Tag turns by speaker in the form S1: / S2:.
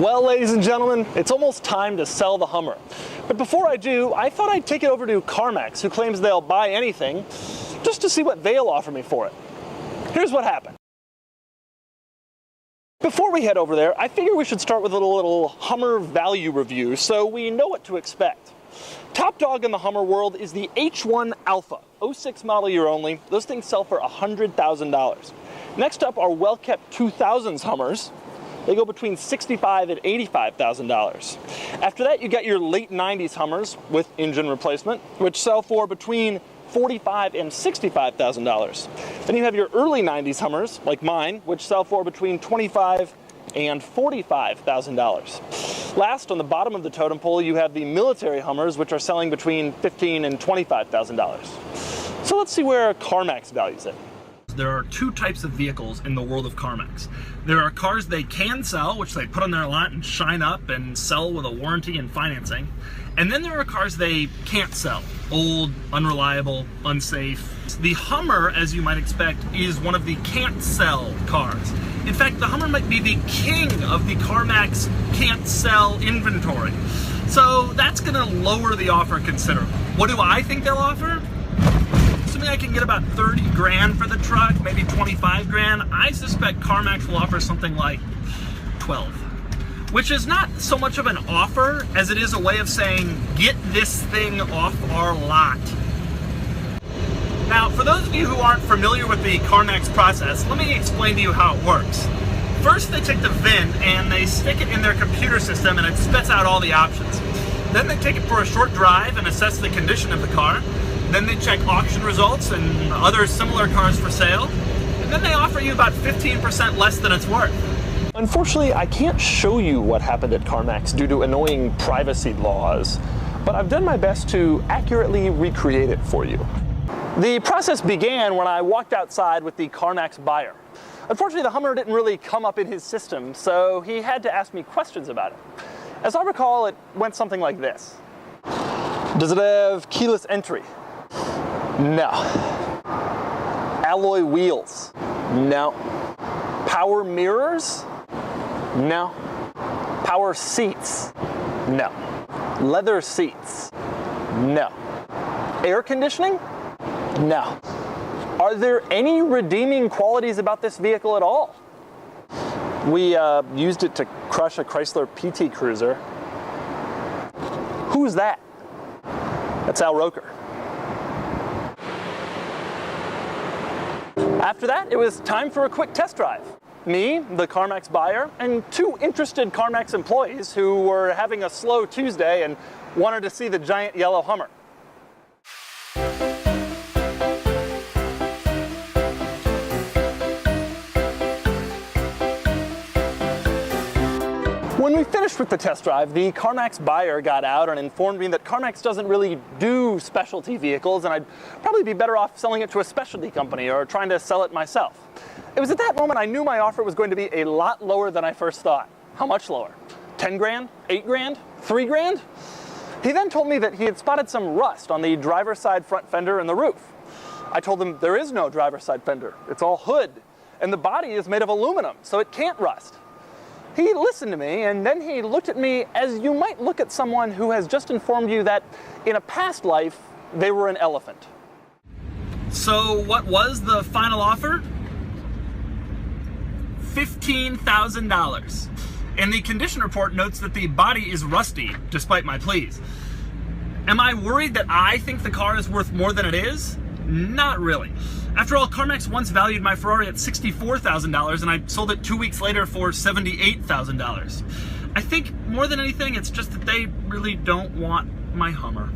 S1: Well, ladies and gentlemen, it's almost time to sell the Hummer. But before I do, I thought I'd take it over to CarMax, who claims they'll buy anything, just to see what they'll offer me for it. Here's what happened. Before we head over there, I figure we should start with a little Hummer value review so we know what to expect. Top dog in the Hummer world is the H1 Alpha, 06 model year only. Those things sell for $100,000. Next up are well-kept 2000s Hummers. They go between $65,000 and $85,000. After that, you got your late 90s Hummers with engine replacement, which sell for between $45,000 and $65,000. Then you have your early 90s Hummers, like mine, which sell for between $25,000 and $45,000. Last, on the bottom of the totem pole, you have the military Hummers, which are selling between $15,000 and $25,000. So let's see where CarMax values it. There are two types of vehicles in the world of CarMax. There are cars they can sell, which they put on their lot and shine up and sell with a warranty and financing. And then there are cars they can't sell. Old, unreliable, unsafe. The Hummer, as you might expect, is one of the can't sell cars. In fact, the Hummer might be the king of the CarMax can't sell inventory. So that's gonna lower the offer considerably. What do I think they'll offer? Assuming I can get about 30 grand for the truck, maybe 25 grand, I suspect CarMax will offer something like 12. Which is not so much of an offer as it is a way of saying, get this thing off our lot. Now, for those of you who aren't familiar with the CarMax process, let me explain to you how it works. First, they take the VIN and they stick it in their computer system and it spits out all the options. Then they take it for a short drive and assess the condition of the car. Then they check auction results and other similar cars for sale. And then they offer you about 15% less than it's worth. Unfortunately, I can't show you what happened at CarMax due to annoying privacy laws, but I've done my best to accurately recreate it for you. The process began when I walked outside with the CarMax buyer. Unfortunately, the Hummer didn't really come up in his system, so he had to ask me questions about it. As I recall, it went something like this. Does it have keyless entry? No. Alloy wheels? No. Power mirrors? No. Power seats? No. Leather seats? No. Air conditioning? No. Are there any redeeming qualities about this vehicle at all? We used it to crush a Chrysler PT Cruiser. Who's that? That's Al Roker. After that, it was time for a quick test drive. Me, the CarMax buyer, and two interested CarMax employees who were having a slow Tuesday and wanted to see the giant yellow Hummer. When we finished with the test drive, the CarMax buyer got out and informed me that CarMax doesn't really do specialty vehicles and I'd probably be better off selling it to a specialty company or trying to sell it myself. It was at that moment I knew my offer was going to be a lot lower than I first thought. How much lower? 10 grand? 8 grand? 3 grand? He then told me that he had spotted some rust on the driver's side front fender and the roof. I told him there is no driver's side fender. It's all hood. And the body is made of aluminum, so it can't rust. He listened to me, and then he looked at me as you might look at someone who has just informed you that in a past life, they were an elephant. So what was the final offer? $15,000. And the condition report notes that the body is rusty, despite my pleas. Am I worried that I think the car is worth more than it is? Not really. After all, CarMax once valued my Ferrari at $64,000 and I sold it 2 weeks later for $78,000. I think more than anything, it's just that they really don't want my Hummer.